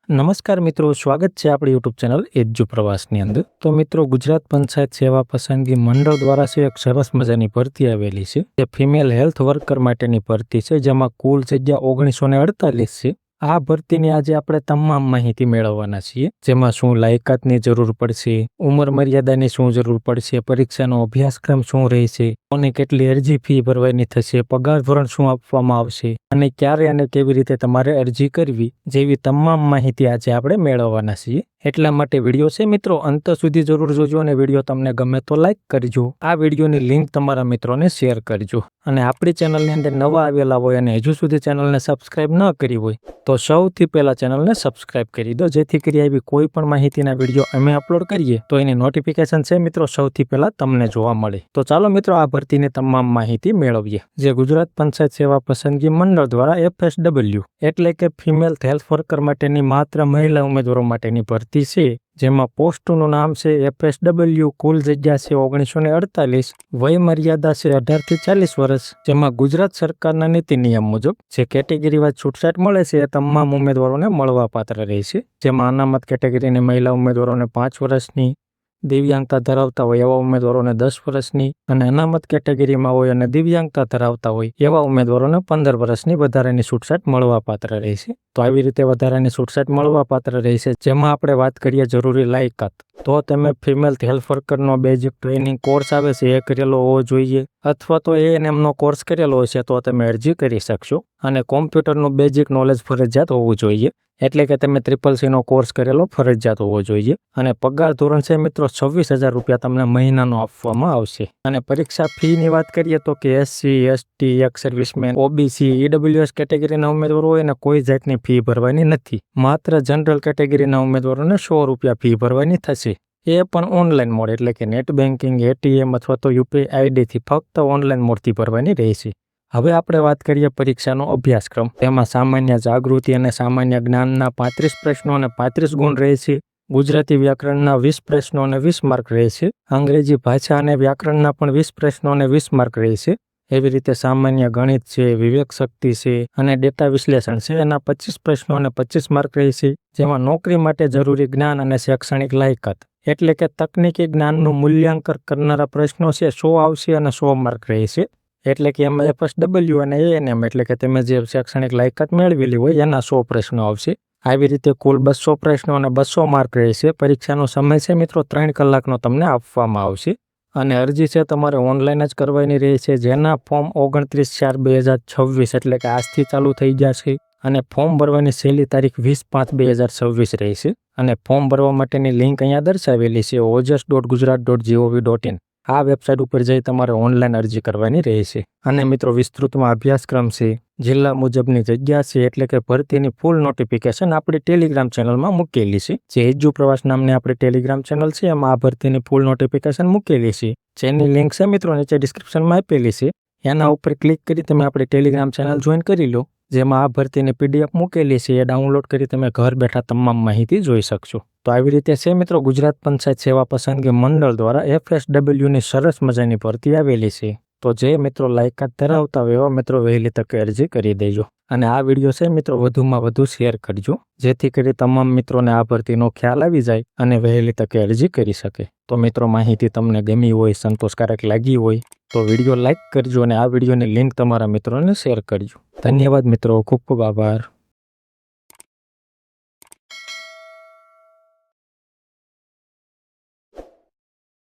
નમસ્કાર મિત્રો, સ્વાગત છે આપણી યુટ્યુબ ચેનલ એજ્યુ પ્રવાસની અંદર। તો મિત્રો, ગુજરાત પંચાયત સેવા પસંદગી મંડળ દ્વારા છે એક સરસ મજાની ભરતી આવેલી છે, જે ફિમેલ હેલ્થ વર્કર માટેની ભરતી છે, જેમાં કુલ જગ્યા 1948 છે। આ ભરતીની આજે આપણે તમામ માહિતી મેળવવાના છીએ, જેમાં શું લાયકાતની જરૂર પડશે, ઉંમર મર્યાદાની શું જરૂર પડશે, પરીક્ષાનો અભ્યાસક્રમ શું રહેશે, કોને કેટલી અરજી ફી ભરવાની થશે, પગાર ધોરણ શું આપવામાં આવશે અને ક્યારે અને કેવી રીતે તમારે અરજી કરવી જેવી તમામ માહિતી આજે આપણે મેળવવાના છીએ। એટલા માટે વિડીયો છે મિત્રો અંત સુધી જરૂર જોજો અને વિડીયો તમને ગમે તો લાઈક કરજો। આ વિડીયોની લિંક તમારા મિત્રોને શેર કરજો અને આપણી ચેનલની અંદર નવા આવેલા હોય અને હજુ સુધી ચેનલને સબસ્ક્રાઇબ ન કરી હોય તો સૌથી પહેલા ચેનલને સબસ્ક્રાઇબ કરી દો, જેથી કરી આવી કોઈ પણ માહિતીના વિડીયો અમે અપલોડ કરીએ તો એની નોટિફિકેશન છે મિત્રો સૌથી પહેલા તમને જોવા મળે। તો ચાલો મિત્રો આ ભરતીની તમામ માહિતી મેળવીએ, જે ગુજરાત પંચાયત સેવા પસંદગી મંડળ દ્વારા FSW એટલે કે ફિમેલ હેલ્થ વર્કર માટેની માત્ર મહિલા ઉમેદવારો માટેની ભરતી છે, જેમાં પોસ્ટનું નામ છે FSW, કુલ જગ્યા છે 1948, વય મર્યાદા છે 18 થી 40 વર્ષ, જેમાં ગુજરાત સરકારના નીતિ નિયમ મુજબ જે કેટેગરી વાઇઝ છૂટછાટ મળે છે એ તમામ ઉમેદવારોને મળવા પાત્ર રહેશે, જેમાં અનામત કેટેગરીની મહિલા ઉમેદવારોને 5 વર્ષની, દિવ્યાંગતા ધરાવતા હોય એવા ઉમેદવારોને 10 વર્ષની અને અનામત કેટેગરીમાં હોય અને દિવ્યાંગતા ધરાવતા હોય એવા ઉમેદવારોને 15 વર્ષની વધારાની છૂટછાટ મળવા પાત્ર રહેશે। તો આવી રીતે વધારાની છૂટછાટ મળવા પાત્ર રહેશે। જેમાં આપણે વાત કરીએ જરૂરી લાયકાત, તો તમે ફિમેલ હેલ્થ વર્કરનો બેઝિક ટ્રેનિંગ કોર્સ આવે છે એ કરેલો હોવો જોઈએ, અથવા તો એએનએમનો કોર્સ કરેલો હશે તો તમે અરજી કરી શકશો, અને કોમ્પ્યુટરનું બેઝિક નોલેજ ફરજિયાત હોવું જોઈએ, એટલે કે તમે CCC નો કોર્સ કરેલો ફરજિયાત હોવો જોઈએ, અને પગાર ધોરણ છે મિત્રો 26,000 રૂપિયા તમને મહિનાનો આપવામાં આવશે। અને પરીક્ષા ફીની વાત કરીએ તો કે SC, ST, x servicemen, OBC, EWS કેટેગરીના ઉમેદવારો હોય ને કોઈ જાતની ફી ભરવાની નથી, માત્ર જનરલ કેટેગરીના ઉમેદવારોને 100 રૂપિયા ફી ભરવાની થશે, એ પણ ઓનલાઈન મોડ એટલે કે નેટ બેન્કિંગ, ATM અથવા તો UPI આઈડીથી ફક્ત ઓનલાઈન મોડથી ભરવાની રહેશે। હવે આપણે વાત કરીએ પરીક્ષાનો અભ્યાસક્રમ, તેમાં સામાન્ય જાગૃતિ અને સામાન્ય જ્ઞાનના 35 પ્રશ્નો અને 35 ગુણ રહેશે, ગુજરાતી વ્યાકરણના 20 પ્રશ્નો અને 20 માર્ક રહેશે, અંગ્રેજી ભાષા અને વ્યાકરણના પણ 20 પ્રશ્નો અને 20 માર્ક રહેશે। એવી રીતે સામાન્ય ગણિત છે, વિવેક શક્તિ છે અને ડેટા વિશ્લેષણ છે એના 25 પ્રશ્નો અને 25 માર્ક રહેશે, જેમાં નોકરી માટે જરૂરી જ્ઞાન અને શૈક્ષણિક લાયકાત એટલે કે તકનીકી જ્ઞાનનું મૂલ્યાંકન કરનારા પ્રશ્નો છે 100 આવશે અને 100 માર્ક રહેશે, એટલે કે એમાં FSW અને ANM એટલે કે તમે જે શૈક્ષણિક લાયકાત મેળવેલી હોય એના 100 પ્રશ્નો આવશે। આવી રીતે કુલ 200 પ્રશ્નો અને 200 માર્ક રહેશે। પરીક્ષાનો સમય છે મિત્રો 3 કલાકનો તમને આપવામાં આવશે, અને અરજી છે તમારે ઓનલાઈન જ કરવાની રહેશે, જેના ફોર્મ 29/4/2026 એટલે કે આજથી ચાલુ થઈ જશે, અને ફોર્મ ભરવાની છેલ્લી તારીખ 20/5/2026 રહેશે, અને ફોર્મ ભરવા માટેની લિંક અહીંયા દર્શાવેલી છે ojas.gujarat.gov.in। આ વેબસાઇટ ઉપર જઈ તમારે ઓનલાઈન અરજી કરવાની રહેશે। અને મિત્રો વિસ્તૃતમાં અભ્યાસક્રમ છે, જિલ્લા મુજબની જગ્યા છે, એટલે કે ભરતીની ફૂલ નોટિફિકેશન આપણી ટેલિગ્રામ ચેનલમાં મૂકેલી છે, જે એજ્યુ પ્રવાસ નામની આપણી ટેલિગ્રામ ચેનલ છે, એમાં આ ભરતીની ફૂલ નોટિફિકેશન મૂકેલી છે, જેની લિંક છે મિત્રો નીચે ડિસ્ક્રિપ્શનમાં આપેલી છે, એના ઉપર ક્લિક કરી તમે આપણી ટેલિગ્રામ ચેનલ જોઈન કરી લો, જેમાં આ ભરતીની PDF મૂકેલી છે, એ ડાઉનલોડ કરી તમે ઘર બેઠા તમામ માહિતી જોઈ શકશો। તો આવી રીતે છે મિત્રો ગુજરાત પંચાયત સેવા પસંદગી મંડળ દ્વારા FSWની સરસ મજાની ભરતી આવેલી છે। તો જે મિત્રો લાયકાત ધરાવતા હોય એવા મિત્રો વહેલી તકે અરજી કરી દેજો, અને આ વિડીયો છે મિત્રો વધુમાં વધુ શેર કરજો, જેથી કરી તમામ મિત્રોને આ ભરતીનો ખ્યાલ આવી જાય અને વહેલી તકે અરજી કરી શકે। તો મિત્રો માહિતી તમને ગમી હોય, સંતોષકારક લાગી હોય તો વિડીયો લાઈક કરજો અને આ વિડીયોની લિંક તમારા મિત્રોને શેર કરજો। ધન્યવાદ મિત્રો, ખૂબ ખૂબ આભાર।